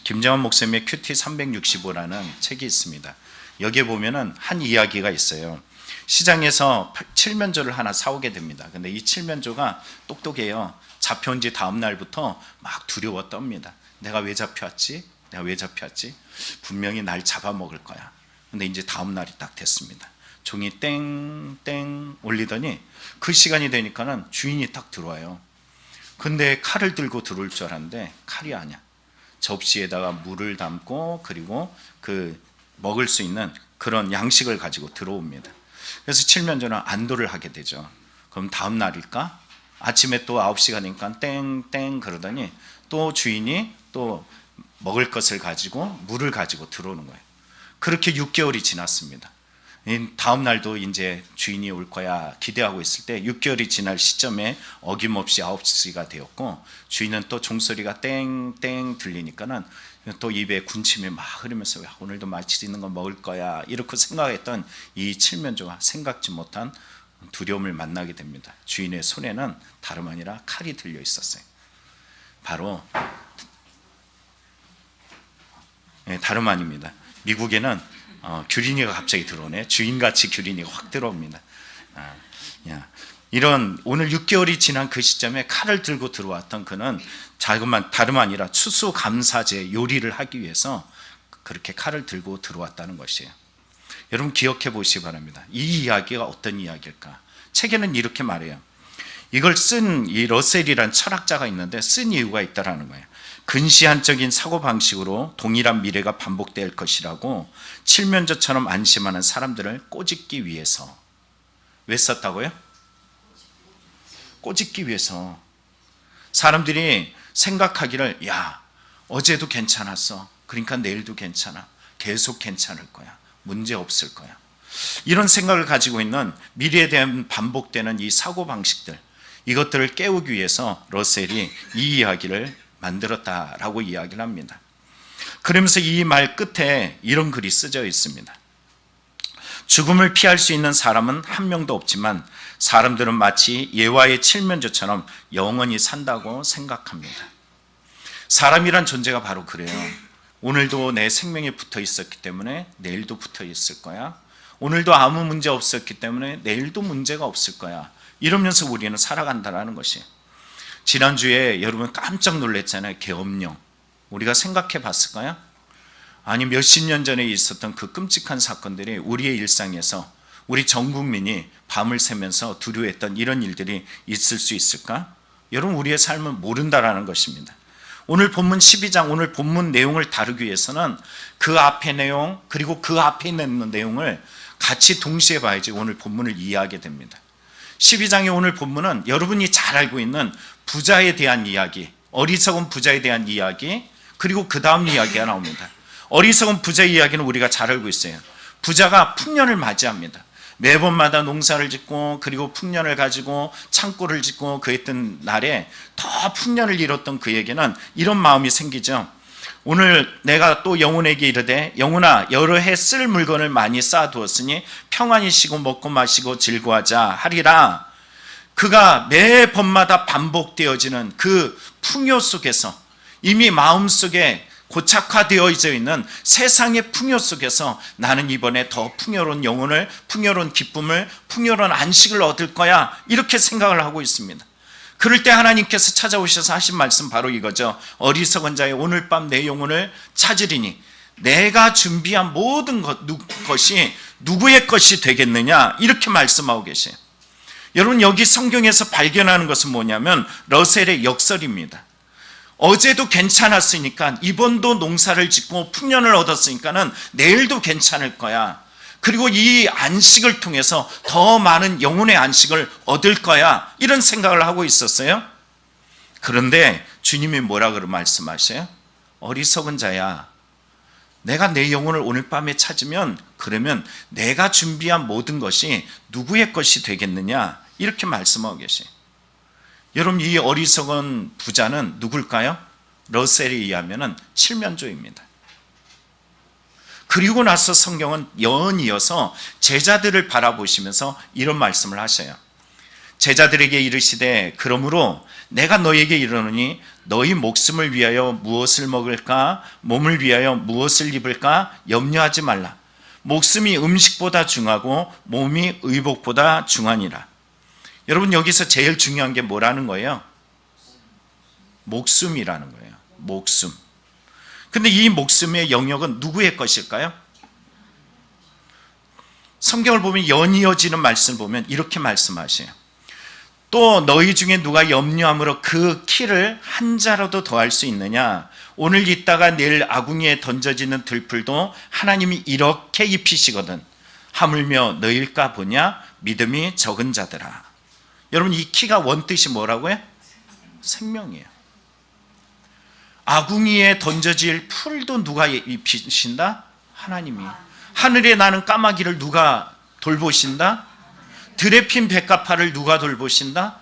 김정환 목사님의 큐티 365라는 책이 있습니다. 여기에 보면은 한 이야기가 있어요. 시장에서 칠면조를 하나 사오게 됩니다. 근데 이 칠면조가 똑똑해요. 잡혀온 지 다음 날부터 막 두려워 떱니다. 내가 왜 잡혀왔지? 내가 왜 잡혀왔지? 분명히 날 잡아먹을 거야. 근데 이제 다음 날이 딱 됐습니다. 종이 땡땡 올리더니 그 시간이 되니까는 주인이 딱 들어와요. 근데 칼을 들고 들어올 줄 알았는데 칼이 아니야. 접시에다가 물을 담고 그리고 그 먹을 수 있는 그런 양식을 가지고 들어옵니다. 그래서 칠면조는 안도를 하게 되죠. 그럼 다음 날일까? 아침에 또 9시가 되니까 땡땡 그러더니 또 주인이 또 먹을 것을 가지고 물을 가지고 들어오는 거예요. 그렇게 6개월이 지났습니다. 다음 날도 이제 주인이 올 거야 기대하고 있을 때 6개월이 지날 시점에 어김없이 9시가 되었고, 주인은 또 종소리가 땡땡 들리니까는 또 입에 군침이 막 흐르면서 오늘도 맛있는 거 먹을 거야 이렇게 생각했던 이 칠면조가 생각지 못한 두려움을 만나게 됩니다. 주인의 손에는 다름 아니라 칼이 들려 있었어요. 바로 다름 아닙니다. 미국에는 규린이가 갑자기 들어오네. 주인같이 규린이가 확 들어옵니다. 이런 오늘 6개월이 지난 그 시점에 칼을 들고 들어왔던 그는 다름 아니라 추수감사제 요리를 하기 위해서 그렇게 칼을 들고 들어왔다는 것이에요. 여러분 기억해 보시기 바랍니다. 이 이야기가 어떤 이야기일까? 책에는 이렇게 말해요. 이걸 쓴 이 러셀이란 철학자가 있는데 쓴 이유가 있다라는 거예요. 근시안적인 사고방식으로 동일한 미래가 반복될 것이라고 칠면조처럼 안심하는 사람들을 꼬집기 위해서. 왜 썼다고요? 꼬집기 위해서. 사람들이 생각하기를 야 어제도 괜찮았어, 그러니까 내일도 괜찮아, 계속 괜찮을 거야, 문제 없을 거야, 이런 생각을 가지고 있는 미래에 대한 반복되는 이 사고방식들, 이것들을 깨우기 위해서 러셀이 이 이야기를 만들었다라고 이야기를 합니다. 그러면서 이 말 끝에 이런 글이 쓰여 있습니다. 죽음을 피할 수 있는 사람은 한 명도 없지만 사람들은 마치 예화의 칠면조처럼 영원히 산다고 생각합니다. 사람이란 존재가 바로 그래요. 오늘도 내 생명에 붙어 있었기 때문에 내일도 붙어 있을 거야. 오늘도 아무 문제 없었기 때문에 내일도 문제가 없을 거야. 이러면서 우리는 살아간다는 것이에요. 지난주에 여러분 깜짝 놀랐잖아요. 계엄령. 우리가 생각해 봤을까요? 아니 몇십 년 전에 있었던 그 끔찍한 사건들이 우리의 일상에서 우리 전 국민이 밤을 새면서 두려워했던 이런 일들이 있을 수 있을까? 여러분 우리의 삶은 모른다라는 것입니다. 오늘 본문 12장 오늘 본문 내용을 다루기 위해서는 그 앞의 내용 그리고 그 앞에 있는 내용을 같이 동시에 봐야지 오늘 본문을 이해하게 됩니다. 12장의 오늘 본문은 여러분이 잘 알고 있는 부자에 대한 이야기, 어리석은 부자에 대한 이야기, 그리고 그 다음 이야기가 나옵니다. 어리석은 부자의 이야기는 우리가 잘 알고 있어요. 부자가 풍년을 맞이합니다. 매번마다 농사를 짓고 그리고 풍년을 가지고 창고를 짓고 그랬던 날에 더 풍년을 이뤘던 그에게는 이런 마음이 생기죠. 오늘 내가 또 영혼에게 이르되 영혼아 여러 해 쓸 물건을 많이 쌓아두었으니 평안히 쉬고 먹고 마시고 즐거워하자 하리라. 그가 매번마다 반복되어지는 그 풍요 속에서 이미 마음속에 고착화되어져 있는 세상의 풍요 속에서 나는 이번에 더 풍요로운 영혼을, 풍요로운 기쁨을, 풍요로운 안식을 얻을 거야 이렇게 생각을 하고 있습니다. 그럴 때 하나님께서 찾아오셔서 하신 말씀 바로 이거죠. 어리석은 자여 오늘 밤 내 영혼을 찾으리니 내가 준비한 모든 것이 누구의 것이 되겠느냐 이렇게 말씀하고 계세요. 여러분 여기 성경에서 발견하는 것은 뭐냐면 러셀의 역설입니다. 어제도 괜찮았으니까 이번도 농사를 짓고 풍년을 얻었으니까는 내일도 괜찮을 거야. 그리고 이 안식을 통해서 더 많은 영혼의 안식을 얻을 거야. 이런 생각을 하고 있었어요. 그런데 주님이 뭐라고 말씀하셔요? 어리석은 자야. 내가 내 영혼을 오늘 밤에 찾으면 그러면 내가 준비한 모든 것이 누구의 것이 되겠느냐? 이렇게 말씀하고 계세요. 여러분 이 어리석은 부자는 누굴까요? 러셀에 의하면 칠면조입니다. 그리고 나서 성경은 연이어서 제자들을 바라보시면서 이런 말씀을 하셔요. 제자들에게 이르시되 그러므로 내가 너희에게 이르노니 너희 목숨을 위하여 무엇을 먹을까 몸을 위하여 무엇을 입을까 염려하지 말라. 목숨이 음식보다 중하고 몸이 의복보다 중하니라. 여러분, 여기서 제일 중요한 게 뭐라는 거예요? 목숨이라는 거예요. 목숨. 근데 이 목숨의 영역은 누구의 것일까요? 성경을 보면 연이어지는 말씀을 보면 이렇게 말씀하셔요. 또 너희 중에 누가 염려함으로 그 키를 한 자라도 더할 수 있느냐? 오늘 있다가 내일 아궁이에 던져지는 들풀도 하나님이 이렇게 입히시거든. 하물며 너희일까 보냐? 믿음이 적은 자들아. 여러분, 이 키가 원뜻이 뭐라고요? 생명이에요. 아궁이에 던져질 풀도 누가 입히신다? 하나님이. 하늘에 나는 까마귀를 누가 돌보신다? 들에 핀 백합화를 누가 돌보신다?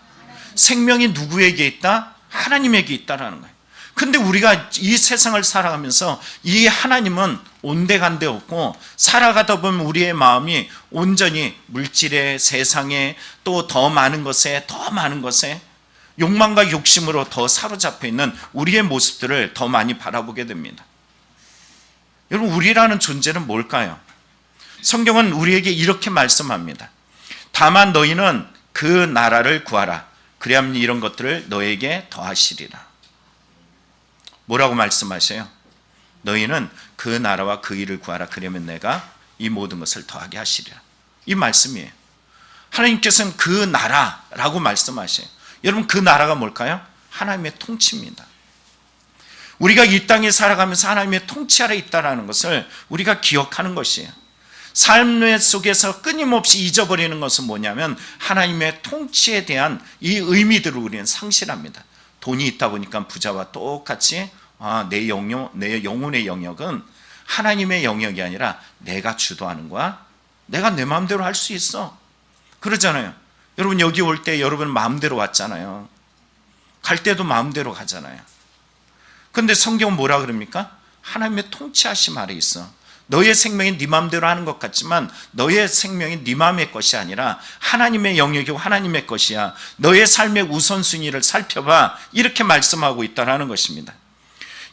생명이 누구에게 있다? 하나님에게 있다라는 거예요. 근데 우리가 이 세상을 살아가면서 이 하나님은 온데간데 없고, 살아가다 보면 우리의 마음이 온전히 물질에, 세상에, 또 더 많은 것에 욕망과 욕심으로 더 사로잡혀 있는 우리의 모습들을 더 많이 바라보게 됩니다. 여러분, 우리라는 존재는 뭘까요? 성경은 우리에게 이렇게 말씀합니다. 다만 너희는 그 나라를 구하라. 그리하면 이런 것들을 너에게 더하시리라. 뭐라고 말씀하셔요? 너희는 그 나라와 그 일을 구하라. 그러면 내가 이 모든 것을 더하게 하시리라. 이 말씀이에요. 하나님께서는 그 나라라고 말씀하셔요. 여러분, 그 나라가 뭘까요? 하나님의 통치입니다. 우리가 이 땅에 살아가면서 하나님의 통치 아래 있다는 것을 우리가 기억하는 것이에요. 삶 속에서 끊임없이 잊어버리는 것은 뭐냐면 하나님의 통치에 대한 이 의미들을 우리는 상실합니다. 돈이 있다 보니까 부자와 똑같이 내 영혼의 영역은 하나님의 영역이 아니라 내가 주도하는 거야. 내가 내 마음대로 할 수 있어. 그러잖아요. 여러분, 여기 올 때 여러분 마음대로 왔잖아요. 갈 때도 마음대로 가잖아요. 그런데 성경은 뭐라 그럽니까? 하나님의 통치하심 아래 있어. 너의 생명이 네 마음대로 하는 것 같지만 너의 생명이 네 마음의 것이 아니라 하나님의 영역이고 하나님의 것이야. 너의 삶의 우선순위를 살펴봐. 이렇게 말씀하고 있다는 것입니다.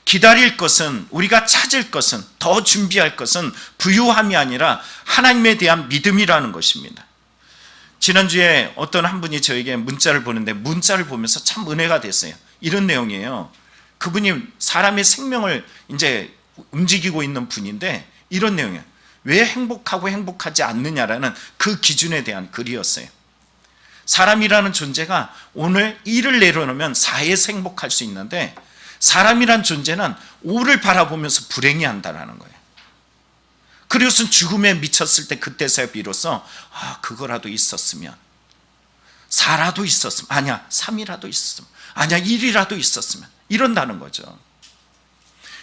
기다릴 것은, 우리가 찾을 것은, 더 준비할 것은 부유함이 아니라 하나님에 대한 믿음이라는 것입니다. 지난주에 어떤 한 분이 저에게 문자를 보는데 문자를 보면서 참 은혜가 됐어요. 이런 내용이에요. 그분이 사람의 생명을 이제 움직이고 있는 분인데 이런 내용이에요. 왜 행복하고 행복하지 않느냐라는 그 기준에 대한 글이었어요. 사람이라는 존재가 오늘 1을 내려놓으면 4에서 행복할 수 있는데 사람이란 존재는 5를 바라보면서 불행해 한다는 거예요. 그리고선 죽음에 미쳤을 때 그때서야 비로소 그거라도 있었으면, 4라도 있었으면, 아니야 3이라도 있었으면, 아니야 1이라도 있었으면, 이런다는 거죠.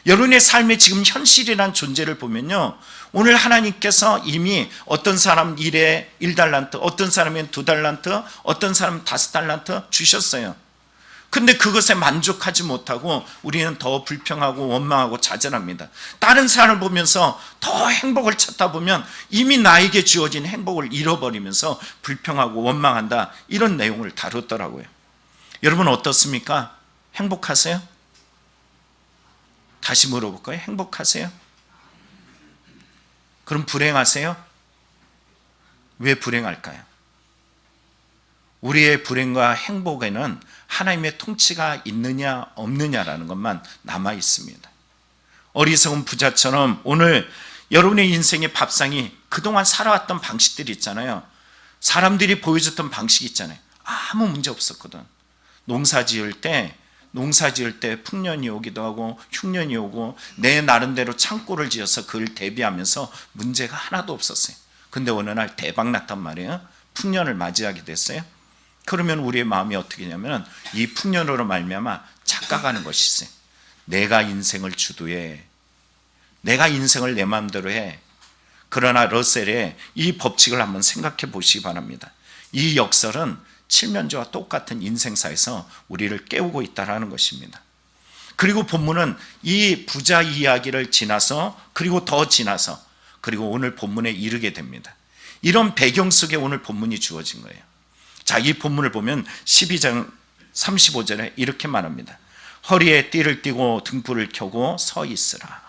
여러분의 삶의 지금 현실이란 존재를 보면요, 오늘 하나님께서 이미 어떤 사람 1에 1달란트, 어떤 사람은 2달란트, 어떤 사람은 5달란트 주셨어요. 근데 그것에 만족하지 못하고 우리는 더 불평하고 원망하고 좌절합니다. 다른 사람을 보면서 더 행복을 찾다 보면 이미 나에게 주어진 행복을 잃어버리면서 불평하고 원망한다, 이런 내용을 다뤘더라고요. 여러분 어떻습니까? 행복하세요? 다시 물어볼까요? 행복하세요? 그럼 불행하세요? 왜 불행할까요? 우리의 불행과 행복에는 하나님의 통치가 있느냐 없느냐라는 것만 남아 있습니다. 어리석은 부자처럼 오늘 여러분의 인생의 밥상이 그동안 살아왔던 방식들이 있잖아요. 사람들이 보여줬던 방식이 있잖아요. 아무 문제 없었거든. 농사 지을 때 풍년이 오기도 하고 흉년이 오고 내 나름대로 창고를 지어서 그를 대비하면서 문제가 하나도 없었어요. 근데 어느 날 대박 났단 말이에요. 풍년을 맞이하게 됐어요. 그러면 우리의 마음이 어떻게 되냐면 이 풍년으로 말미암아 착각하는 것이 있어요. 내가 인생을 주도해. 내가 인생을 내 마음대로 해. 그러나 러셀의 이 법칙을 한번 생각해 보시기 바랍니다. 이 역설은 칠면조와 똑같은 인생사에서 우리를 깨우고 있다는 것입니다. 그리고 본문은 이 부자 이야기를 지나서, 그리고 더 지나서, 그리고 오늘 본문에 이르게 됩니다. 이런 배경 속에 오늘 본문이 주어진 거예요. 자, 이 본문을 보면 12장 35절에 이렇게 말합니다. 허리에 띠를 띠고 등불을 켜고 서 있으라.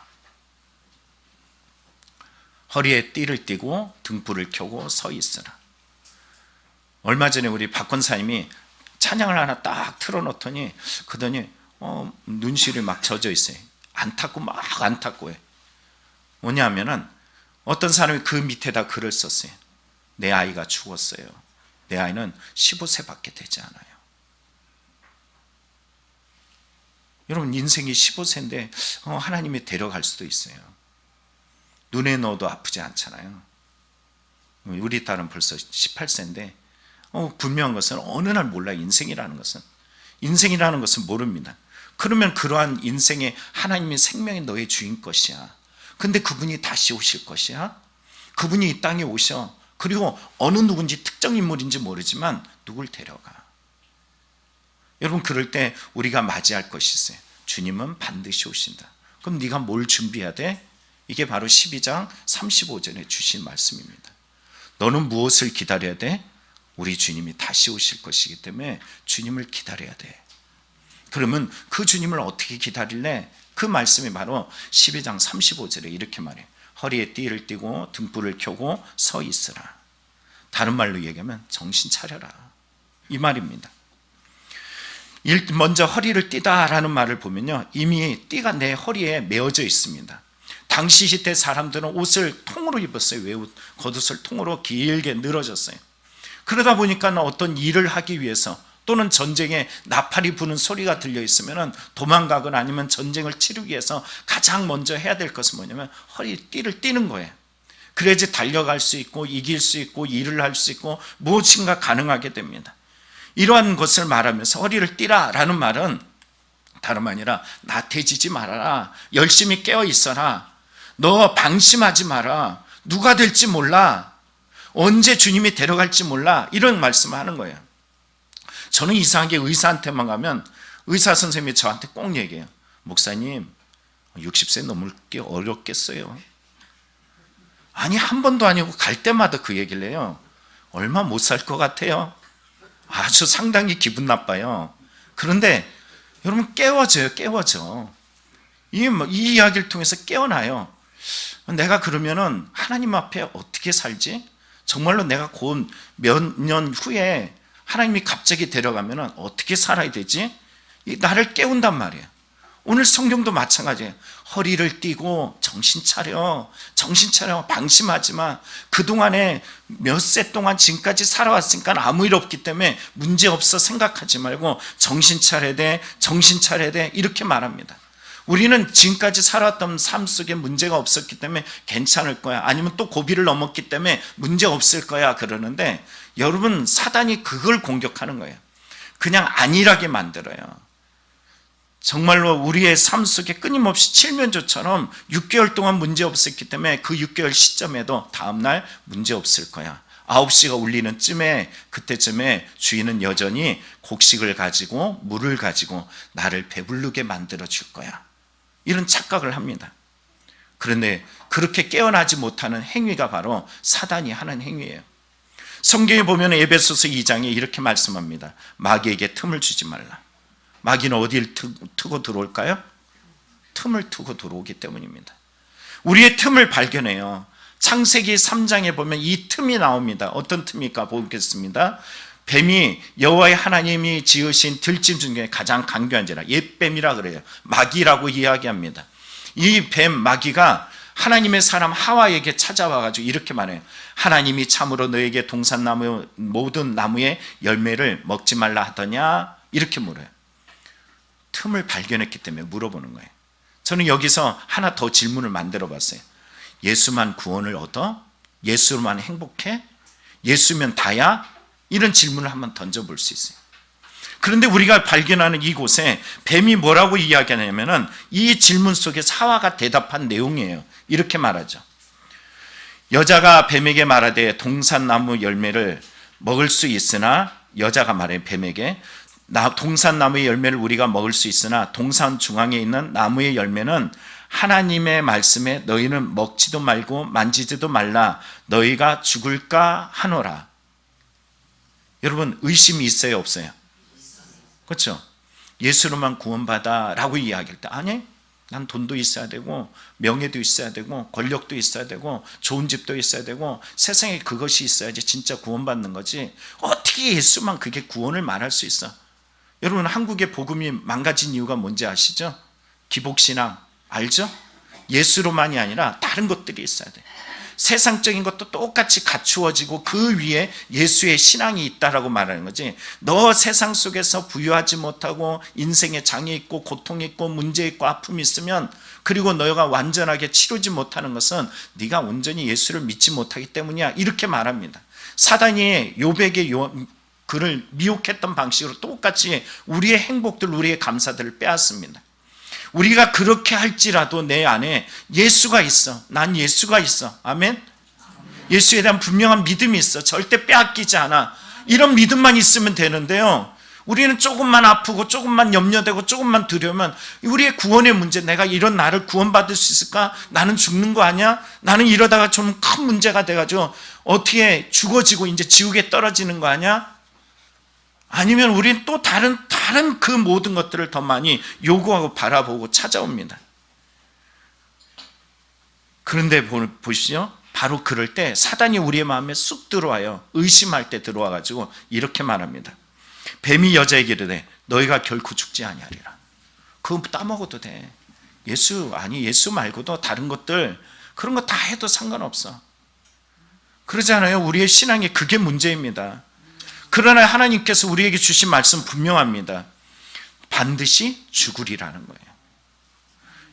허리에 띠를 띠고 등불을 켜고 서 있으라. 얼마 전에 우리 박 권사님이 찬양을 하나 딱 틀어놓더니 그러더니 눈시울이 막 젖어 있어요. 안타깝고 막 안타깝고 해. 뭐냐면은 어떤 사람이 그 밑에다 글을 썼어요. 내 아이가 죽었어요. 내 아이는 15세밖에 되지 않아요. 여러분, 인생이 15세인데 하나님이 데려갈 수도 있어요. 눈에 넣어도 아프지 않잖아요. 우리 딸은 벌써 18세인데 분명한 것은 어느 날 몰라요. 인생이라는 것은 모릅니다. 그러면 그러한 인생에 하나님의 생명이 너의 주인 것이야. 근데 그분이 다시 오실 것이야. 그분이 이 땅에 오셔. 그리고 어느 누군지 특정 인물인지 모르지만 누굴 데려가. 여러분, 그럴 때 우리가 맞이할 것이 있어요. 주님은 반드시 오신다. 그럼 네가 뭘 준비해야 돼? 이게 바로 12장 35절에 주신 말씀입니다. 너는 무엇을 기다려야 돼? 우리 주님이 다시 오실 것이기 때문에 주님을 기다려야 돼. 그러면 그 주님을 어떻게 기다릴래? 그 말씀이 바로 12장 35절에 이렇게 말해요. 허리에 띠를 띠고 등불을 켜고 서 있으라. 다른 말로 얘기하면 정신 차려라, 이 말입니다. 먼저 허리를 띠다라는 말을 보면요, 이미 띠가 내 허리에 메어져 있습니다. 당시 시대 사람들은 옷을 통으로 입었어요. 외옷, 겉옷을 통으로 길게 늘어졌어요. 그러다 보니까 어떤 일을 하기 위해서 또는 전쟁에 나팔이 부는 소리가 들려 있으면 도망가거나 아니면 전쟁을 치르기 위해서 가장 먼저 해야 될 것은 뭐냐면 허리띠를 띠는 거예요. 그래야지 달려갈 수 있고 이길 수 있고 일을 할 수 있고 무엇인가 가능하게 됩니다. 이러한 것을 말하면서 허리를 띠라라는 말은 다름 아니라 나태해지지 말아라, 열심히 깨어 있어라, 너 방심하지 마라, 누가 될지 몰라, 언제 주님이 데려갈지 몰라, 이런 말씀을 하는 거예요. 저는 이상하게 의사한테만 가면 의사 선생님이 저한테 꼭 얘기해요. 목사님, 60세 넘을 게 어렵겠어요. 아니, 한 번도 아니고 갈 때마다 그 얘기를 해요. 얼마 못 살 것 같아요. 아주 상당히 기분 나빠요. 그런데 여러분, 깨워져. 이 이야기를 통해서 깨어나요. 내가 그러면은 하나님 앞에 어떻게 살지? 정말로 내가 곧 몇 년 후에 하나님이 갑자기 데려가면은 어떻게 살아야 되지? 나를 깨운단 말이에요. 오늘 성경도 마찬가지예요. 허리를 띠고 정신 차려, 방심하지 마. 그동안에 몇 세 동안 지금까지 살아왔으니까 아무 일 없기 때문에 문제 없어 생각하지 말고 정신 차려야 돼, 이렇게 말합니다. 우리는 지금까지 살아왔던 삶 속에 문제가 없었기 때문에 괜찮을 거야, 아니면 또 고비를 넘었기 때문에 문제 없을 거야 그러는데, 여러분, 사단이 그걸 공격하는 거예요. 그냥 안일하게 만들어요. 정말로 우리의 삶 속에 끊임없이 칠면조처럼 6개월 동안 문제 없었기 때문에 그 6개월 시점에도 다음날 문제 없을 거야. 9시가 울리는 그때쯤에 주인은 여전히 곡식을 가지고 물을 가지고 나를 배부르게 만들어 줄 거야, 이런 착각을 합니다. 그런데 그렇게 깨어나지 못하는 행위가 바로 사단이 하는 행위예요. 성경에 보면 에베소서 2장에 이렇게 말씀합니다. 마귀에게 틈을 주지 말라. 마귀는 어디를 트고 들어올까요? 틈을 트고 들어오기 때문입니다. 우리의 틈을 발견해요. 창세기 3장에 보면 이 틈이 나옵니다. 어떤 틈일까 보겠습니다. 뱀이 여호와의 하나님이 지으신 들짐 중에 가장 강교한 자라, 옛뱀이라 그래요. 마귀라고 이야기합니다. 이 뱀 마귀가 하나님의 사람 하와에게 찾아와가지고 이렇게 말해요. 하나님이 참으로 너에게 동산나무 모든 나무의 열매를 먹지 말라 하더냐, 이렇게 물어요. 틈을 발견했기 때문에 물어보는 거예요. 저는 여기서 하나 더 질문을 만들어 봤어요. 예수만 구원을 얻어? 예수만 행복해? 예수면 다야? 이런 질문을 한번 던져볼 수 있어요. 그런데 우리가 발견하는 이곳에 뱀이 뭐라고 이야기하냐면은 이 질문 속에 하와가 대답한 내용이에요. 이렇게 말하죠. 여자가 뱀에게 말하되 동산나무 열매를 먹을 수 있으나, 여자가 말해 뱀에게, 동산나무의 열매를 우리가 먹을 수 있으나 동산 중앙에 있는 나무의 열매는 하나님의 말씀에 너희는 먹지도 말고 만지지도 말라, 너희가 죽을까 하노라. 여러분, 의심이 있어요, 없어요? 그렇죠? 예수로만 구원받아 라고 이야기할 때, 아니, 난 돈도 있어야 되고 명예도 있어야 되고 권력도 있어야 되고 좋은 집도 있어야 되고 세상에 그것이 있어야지 진짜 구원받는 거지, 어떻게 예수만 그게 구원을 말할 수 있어? 여러분, 한국의 복음이 망가진 이유가 뭔지 아시죠? 기복신앙 알죠? 예수로만이 아니라 다른 것들이 있어야 돼. 세상적인 것도 똑같이 갖추어지고 그 위에 예수의 신앙이 있다라고 말하는 거지, 너 세상 속에서 부유하지 못하고 인생에 장애 있고 고통 있고 문제 있고 아픔이 있으면, 그리고 너가 완전하게 치르지 못하는 것은 네가 온전히 예수를 믿지 못하기 때문이야, 이렇게 말합니다. 사단이 요백의 그를 미혹했던 방식으로 똑같이 우리의 행복들, 우리의 감사들을 빼앗습니다. 우리가 그렇게 할지라도 내 안에 예수가 있어. 난 예수가 있어. 아멘. 예수에 대한 분명한 믿음이 있어. 절대 빼앗기지 않아. 이런 믿음만 있으면 되는데요, 우리는 조금만 아프고 조금만 염려되고 조금만 두려우면 우리의 구원의 문제, 내가 이런 나를 구원받을 수 있을까? 나는 죽는 거 아니야? 나는 이러다가 좀 큰 문제가 돼가지고 어떻게 죽어지고 이제 지옥에 떨어지는 거 아니야? 아니면 우리는 또 다른 그 모든 것들을 더 많이 요구하고 바라보고 찾아옵니다. 그런데 보시죠, 바로 그럴 때 사단이 우리의 마음에 쑥 들어와요. 의심할 때 들어와가지고 이렇게 말합니다. 뱀이 여자에게 이르되 너희가 결코 죽지 아니하리라. 그거 따먹어도 돼. 예수 말고도 다른 것들, 그런 거 다 해도 상관없어. 그러잖아요. 우리의 신앙에 그게 문제입니다. 그러나 하나님께서 우리에게 주신 말씀 분명합니다. 반드시 죽으리라는 거예요.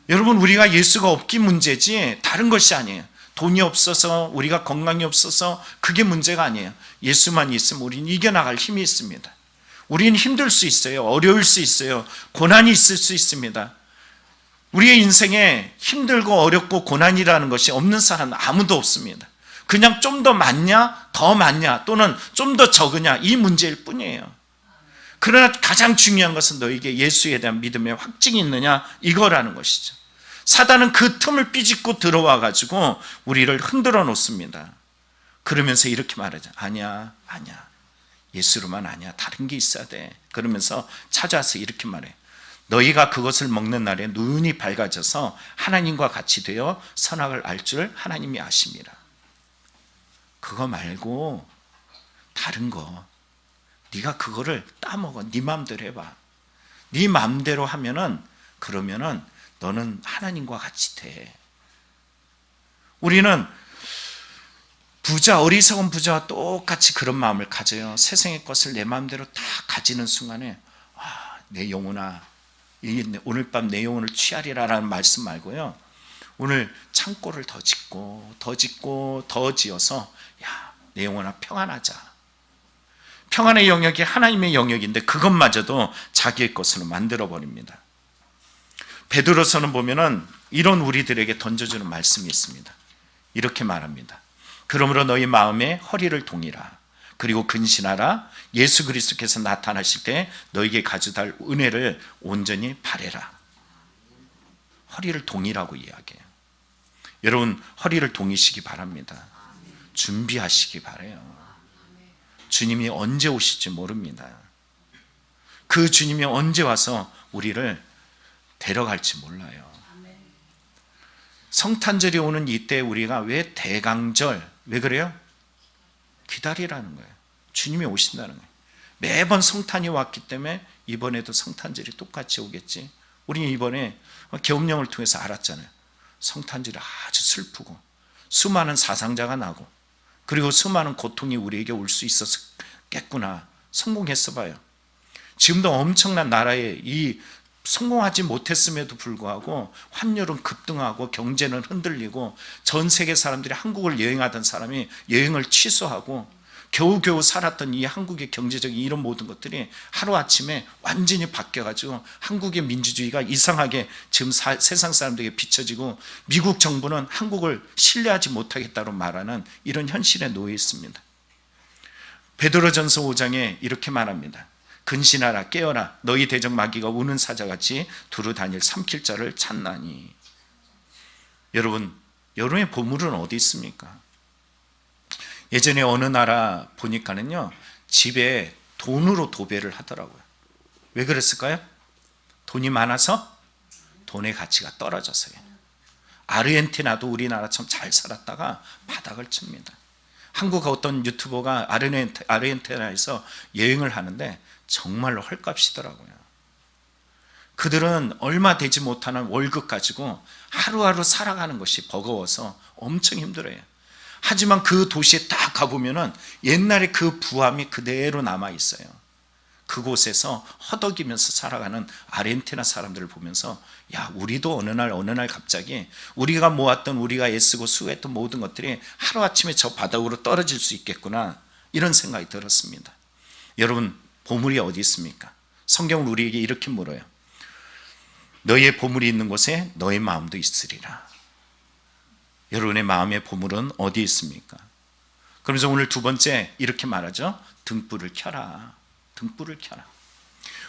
여러분, 우리가 예수가 없기 문제지 다른 것이 아니에요. 돈이 없어서, 우리가 건강이 없어서 그게 문제가 아니에요. 예수만 있으면 우리는 이겨나갈 힘이 있습니다. 우리는 힘들 수 있어요. 어려울 수 있어요. 고난이 있을 수 있습니다. 우리의 인생에 힘들고 어렵고 고난이라는 것이 없는 사람은 아무도 없습니다. 그냥 좀 더 많냐, 더 많냐, 또는 좀 더 적으냐, 이 문제일 뿐이에요. 그러나 가장 중요한 것은 너에게 예수에 대한 믿음의 확증이 있느냐, 이거라는 것이죠. 사단은 그 틈을 삐짓고 들어와 가지고 우리를 흔들어 놓습니다. 그러면서 이렇게 말하죠. 아니야, 예수로만 아니야, 다른 게 있어야 돼. 그러면서 찾아와서 이렇게 말해. 너희가 그것을 먹는 날에 눈이 밝아져서 하나님과 같이 되어 선악을 알 줄 하나님이 아십니다. 그거 말고 다른 거, 네가 그거를 따먹어. 네 마음대로 해봐. 네 마음대로 하면은, 그러면은 너는 하나님과 같이 돼. 우리는 어리석은 부자와 똑같이 그런 마음을 가져요. 세상의 것을 내 마음대로 다 가지는 순간에, 내 영혼아, 오늘 밤 내 영혼을 취하리라라는 말씀 말고요, 오늘 창고를 더 짓고 더 지어서, 내 영혼아 평안하자. 평안의 영역이 하나님의 영역인데 그것마저도 자기의 것으로 만들어버립니다. 베드로서는 보면은 이런 우리들에게 던져주는 말씀이 있습니다. 이렇게 말합니다. 그러므로 너희 마음에 허리를 동이라. 그리고 근신하라. 예수 그리스도께서 나타나실 때 너희에게 가져달 은혜를 온전히 바래라. 허리를 동이라고 이야기해요. 여러분, 허리를 동이시기 바랍니다. 준비하시기 바라요. 주님이 언제 오실지 모릅니다. 그 주님이 언제 와서 우리를 데려갈지 몰라요. 성탄절이 오는 이때 우리가 왜 대강절, 왜 그래요? 기다리라는 거예요. 주님이 오신다는 거예요. 매번 성탄이 왔기 때문에 이번에도 성탄절이 똑같이 오겠지. 우리는 이번에 계엄령을 통해서 알았잖아요. 성탄절이 아주 슬프고 수많은 사상자가 나고, 그리고 수많은 고통이 우리에게 올 수 있었겠구나. 성공했어 봐요. 지금도 엄청난 나라에 이 성공하지 못했음에도 불구하고 환율은 급등하고 경제는 흔들리고 전 세계 사람들이 한국을 여행하던 사람이 여행을 취소하고 겨우겨우 살았던 이 한국의 경제적인 이런 모든 것들이 하루아침에 완전히 바뀌어가지고 한국의 민주주의가 이상하게 지금 세상 사람들에게 비춰지고, 미국 정부는 한국을 신뢰하지 못하겠다고 말하는 이런 현실에 놓여 있습니다. 베드로전서 5장에 이렇게 말합니다. 근신하라, 깨어라. 너희 대적 마귀가 우는 사자같이 두루 다닐 삼킬 자를 찾나니. 여러분, 여러분의 보물은 어디 있습니까? 예전에 어느 나라 보니까는요, 집에 돈으로 도배를 하더라고요. 왜 그랬을까요? 돈이 많아서 돈의 가치가 떨어져서요. 아르헨티나도 우리나라처럼 잘 살았다가 바닥을 칩니다. 한국 어떤 유튜버가 아르헨티나에서 여행을 하는데 정말로 헐값이더라고요. 그들은 얼마 되지 못하는 월급 가지고 하루하루 살아가는 것이 버거워서 엄청 힘들어요. 하지만 그 도시에 딱 가보면은 옛날에 그 부함이 그대로 남아 있어요. 그곳에서 허덕이면서 살아가는 아르헨티나 사람들을 보면서 야, 우리도 어느 날 갑자기 우리가 모았던, 우리가 애쓰고 수고했던 모든 것들이 하루아침에 저 바닥으로 떨어질 수 있겠구나, 이런 생각이 들었습니다. 여러분, 보물이 어디 있습니까? 성경은 우리에게 이렇게 물어요. 너희의 보물이 있는 곳에 너의 마음도 있으리라. 여러분의 마음의 보물은 어디 있습니까? 그러면서 오늘 두 번째 이렇게 말하죠. 등불을 켜라. 등불을 켜라.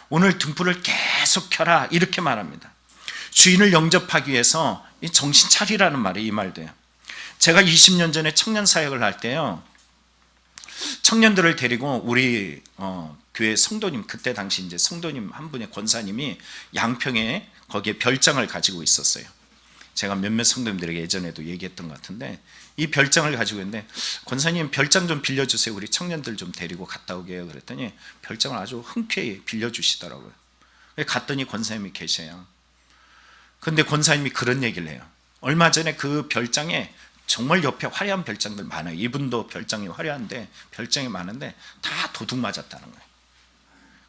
오늘 등불을 계속 켜라, 이렇게 말합니다. 주인을 영접하기 위해서 정신 차리라는 말이 이 말도요. 제가 20년 전에 청년 사역을 할 때요, 청년들을 데리고 우리 교회 성도님, 그때 당시 이제 성도님 한 분의 권사님이 양평에 거기에 별장을 가지고 있었어요. 제가 몇몇 성도님들에게 예전에도 얘기했던 것 같은데, 이 별장을 가지고 있는데 권사님 별장 좀 빌려주세요, 우리 청년들 좀 데리고 갔다 오게 해요. 그랬더니 별장을 아주 흔쾌히 빌려주시더라고요. 갔더니 권사님이 계셔요. 근데 권사님이 그런 얘기를 해요. 얼마 전에 그 별장에 정말 옆에 화려한 별장들 많아요. 이분도 별장이 화려한데 별장이 많은데 다 도둑 맞았다는 거예요.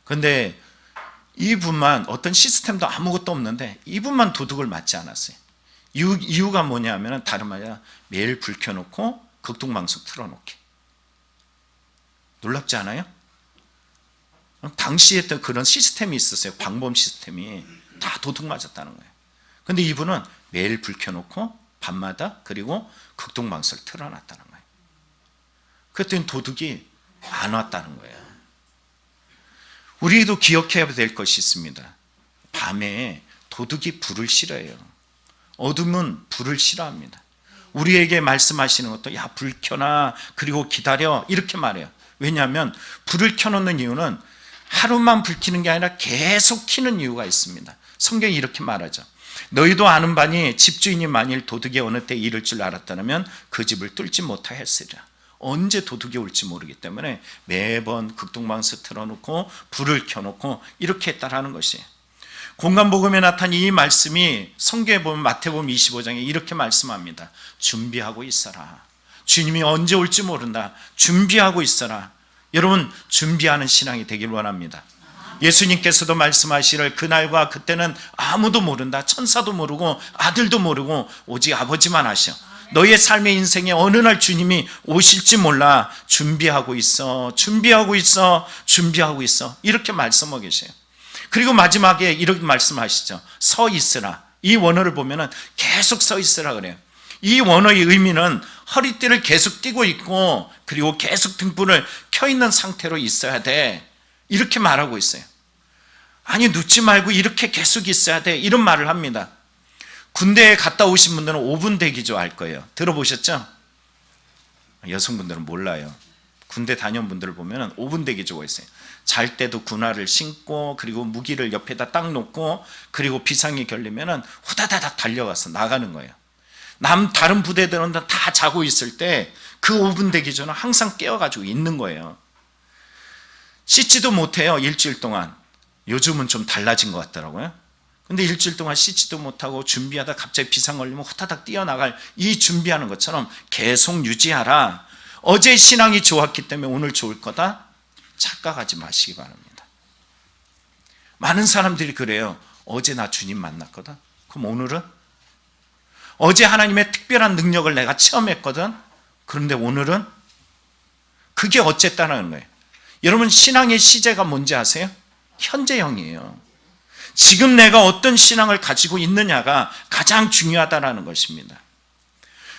근데 이분만, 어떤 시스템도 아무것도 없는데 이분만 도둑을 맞지 않았어요. 이유가 뭐냐면 다름 아니라 매일 불 켜놓고 극동방송 틀어놓기. 놀랍지 않아요? 당시에 했던 그런 시스템이 있었어요. 방범 시스템이. 다 도둑 맞았다는 거예요. 근데 이분은 매일 불 켜놓고 밤마다 그리고 극동방송을 틀어놨다는 거예요. 그랬더니 도둑이 안 왔다는 거예요. 우리도 기억해야 될 것이 있습니다. 밤에 도둑이 불을 싫어해요. 어둠은 불을 싫어합니다. 우리에게 말씀하시는 것도 야, 불 켜놔, 그리고 기다려, 이렇게 말해요. 왜냐하면 불을 켜놓는 이유는 하루만 불 켜는 게 아니라 계속 켜는 이유가 있습니다. 성경이 이렇게 말하죠. 너희도 아는 바니 집주인이 만일 도둑이 어느 때 이를 줄 알았다면 그 집을 뚫지 못하였으리라. 언제 도둑이 올지 모르기 때문에 매번 극동방송 틀어놓고 불을 켜놓고 이렇게 했다라는 것이에요. 공간복음에 나타난 이 말씀이 성경에 보면 마태복음 25장에 이렇게 말씀합니다. 준비하고 있어라. 주님이 언제 올지 모른다. 준비하고 있어라. 여러분, 준비하는 신앙이 되길 원합니다. 예수님께서도 말씀하시를 그날과 그때는 아무도 모른다. 천사도 모르고 아들도 모르고 오직 아버지만 아셔. 너의 삶의 인생에 어느 날 주님이 오실지 몰라. 준비하고 있어, 준비하고 있어, 준비하고 있어, 이렇게 말씀하고 계세요. 그리고 마지막에 이렇게 말씀하시죠. 서 있으라. 이 원어를 보면은 계속 서 있으라 그래요. 이 원어의 의미는 허리띠를 계속 띠고 있고 그리고 계속 등불을 켜 있는 상태로 있어야 돼, 이렇게 말하고 있어요. 아니, 눕지 말고 이렇게 계속 있어야 돼, 이런 말을 합니다. 군대에 갔다 오신 분들은 5분 대기조 알 거예요. 들어보셨죠? 여성분들은 몰라요. 군대 다녀온 분들을 보면 5분 대기조가 있어요. 잘 때도 군화를 신고 그리고 무기를 옆에다 딱 놓고 그리고 비상이 걸리면 후다다닥 달려가서 나가는 거예요. 다른 부대들은 다 자고 있을 때 그 5분 대기조는 항상 깨어가지고 있는 거예요. 씻지도 못해요, 일주일 동안. 요즘은 좀 달라진 것 같더라고요. 근데 일주일 동안 씻지도 못하고 준비하다 갑자기 비상 걸리면 후다닥 뛰어나갈 이 준비하는 것처럼 계속 유지하라. 어제 신앙이 좋았기 때문에 오늘 좋을 거다, 착각하지 마시기 바랍니다. 많은 사람들이 그래요. 어제 나 주님 만났거든. 그럼 오늘은? 어제 하나님의 특별한 능력을 내가 체험했거든. 그런데 오늘은? 그게 어쨌다는 거예요. 여러분, 신앙의 시제가 뭔지 아세요? 현재형이에요. 지금 내가 어떤 신앙을 가지고 있느냐가 가장 중요하다는 것입니다.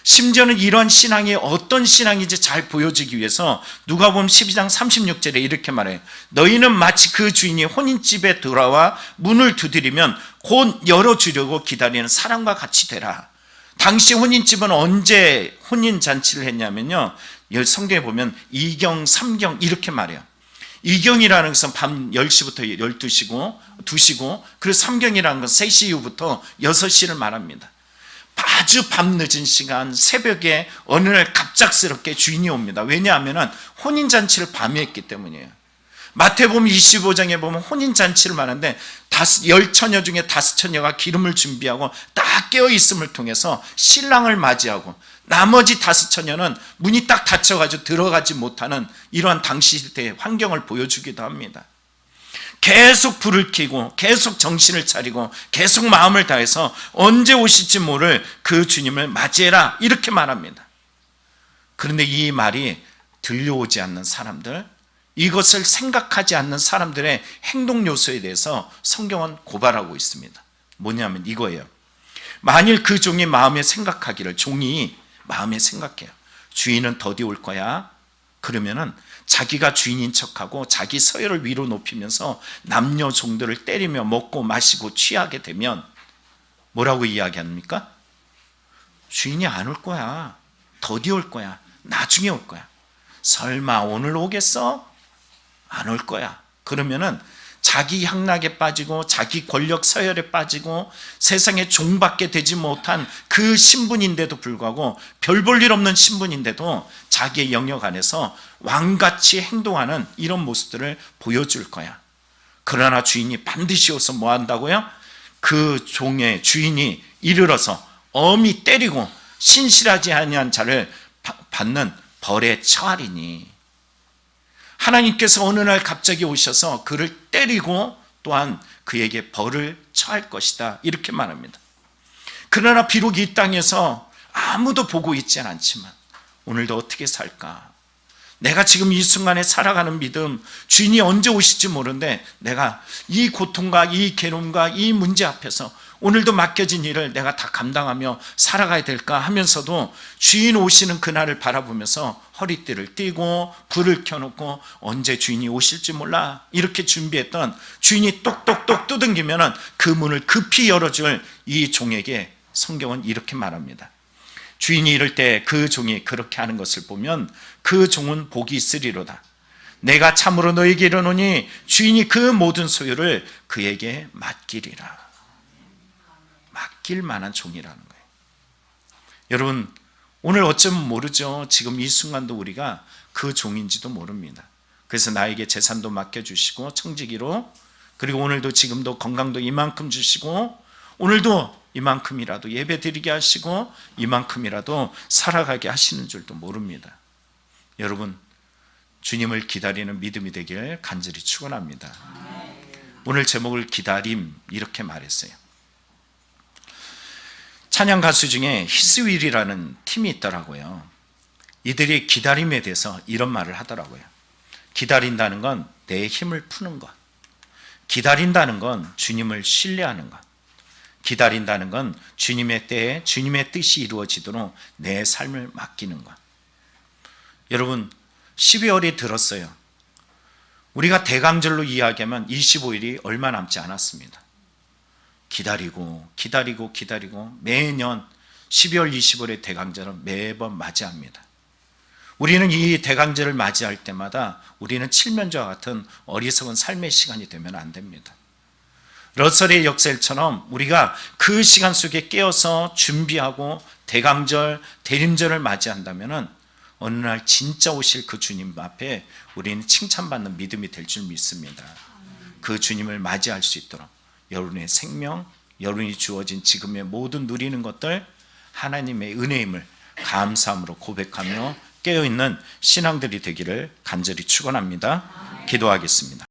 심지어는 이런 신앙이 어떤 신앙인지 잘 보여지기 위해서 누가복음 12장 36절에 이렇게 말해요. 너희는 마치 그 주인이 혼인집에 돌아와 문을 두드리면 곧 열어주려고 기다리는 사람과 같이 되라. 당시 혼인집은 언제 혼인잔치를 했냐면요, 성경에 보면 2경, 3경 이렇게 말해요. 이경이라는 것은 밤 10시부터 12시고 2시고, 그리고 삼경이라는 것은 3시 이후부터 6시를 말합니다. 아주 밤늦은 시간, 새벽에 어느 날 갑작스럽게 주인이 옵니다. 왜냐하면 혼인잔치를 밤에 했기 때문이에요. 마태복음 25장에 보면 혼인잔치를 말하는데 10처녀 중에 5처녀가 기름을 준비하고 딱 깨어있음을 통해서 신랑을 맞이하고, 나머지 5처녀는 문이 딱 닫혀가지고 들어가지 못하는 이러한 당시 시대의 환경을 보여주기도 합니다. 계속 불을 켜고 계속 정신을 차리고 계속 마음을 다해서 언제 오실지 모를 그 주님을 맞이해라, 이렇게 말합니다. 그런데 이 말이 들려오지 않는 사람들, 이것을 생각하지 않는 사람들의 행동 요소에 대해서 성경은 고발하고 있습니다. 뭐냐면 이거예요. 만일 그 종이 마음에 생각하기를, 종이 마음에 생각해요. 주인은 더디 올 거야. 그러면은 자기가 주인인 척하고 자기 서열을 위로 높이면서 남녀 종들을 때리며 먹고 마시고 취하게 되면 뭐라고 이야기합니까? 주인이 안 올 거야. 더디 올 거야. 나중에 올 거야. 설마 오늘 오겠어? 안 올 거야. 그러면은 자기 향락에 빠지고 자기 권력 서열에 빠지고 세상에 종밖에 되지 못한 그 신분인데도 불구하고, 별 볼 일 없는 신분인데도 자기의 영역 안에서 왕같이 행동하는 이런 모습들을 보여줄 거야. 그러나 주인이 반드시 오서 뭐 한다고요? 그 종의 주인이 이르러서 엄히 때리고 신실하지 아니한 자를 받는 벌에 처하리니, 하나님께서 어느 날 갑자기 오셔서 그를 때리고 또한 그에게 벌을 처할 것이다, 이렇게 말합니다. 그러나 비록 이 땅에서 아무도 보고 있지 않지만 오늘도 어떻게 살까? 내가 지금 이 순간에 살아가는 믿음, 주인이 언제 오실지 모르는데 내가 이 고통과 이 괴로움과 이 문제 앞에서 오늘도 맡겨진 일을 내가 다 감당하며 살아가야 될까 하면서도 주인 오시는 그날을 바라보면서 허리띠를 띠고 불을 켜놓고 언제 주인이 오실지 몰라, 이렇게 준비했던 주인이 똑똑똑 두들기면 그 문을 급히 열어줄 이 종에게 성경은 이렇게 말합니다. 주인이 이럴 때 그 종이 그렇게 하는 것을 보면 그 종은 복이 있으리로다. 내가 참으로 너에게 이르노니 주인이 그 모든 소유를 그에게 맡기리라. 맡길 만한 종이라는 거예요. 여러분, 오늘 어쩌면 모르죠. 지금 이 순간도 우리가 그 종인지도 모릅니다. 그래서 나에게 재산도 맡겨주시고 청지기로, 그리고 오늘도 지금도 건강도 이만큼 주시고 오늘도 이만큼이라도 예배 드리게 하시고 이만큼이라도 살아가게 하시는 줄도 모릅니다. 여러분, 주님을 기다리는 믿음이 되길 간절히 축원합니다. 오늘 제목을 기다림, 이렇게 말했어요. 찬양 가수 중에 히스윌이라는 팀이 있더라고요. 이들이 기다림에 대해서 이런 말을 하더라고요. 기다린다는 건 내 힘을 푸는 것, 기다린다는 건 주님을 신뢰하는 것, 기다린다는 건 주님의 때에 주님의 뜻이 이루어지도록 내 삶을 맡기는 것. 여러분, 12월이 들었어요. 우리가 대강절로 이야기하면 25일이 얼마 남지 않았습니다. 기다리고 매년 12월 25일의 대강절은 매번 맞이합니다. 우리는 이 대강절을 맞이할 때마다 우리는 칠면조와 같은 어리석은 삶의 시간이 되면 안 됩니다. 러셀의 역설처럼 우리가 그 시간 속에 깨어서 준비하고 대강절, 대림절을 맞이한다면 어느 날 진짜 오실 그 주님 앞에 우리는 칭찬받는 믿음이 될 줄 믿습니다. 그 주님을 맞이할 수 있도록 여러분의 생명, 여러분이 주어진 지금의 모든 누리는 것들 하나님의 은혜임을 감사함으로 고백하며 깨어있는 신앙들이 되기를 간절히 축원합니다. 기도하겠습니다.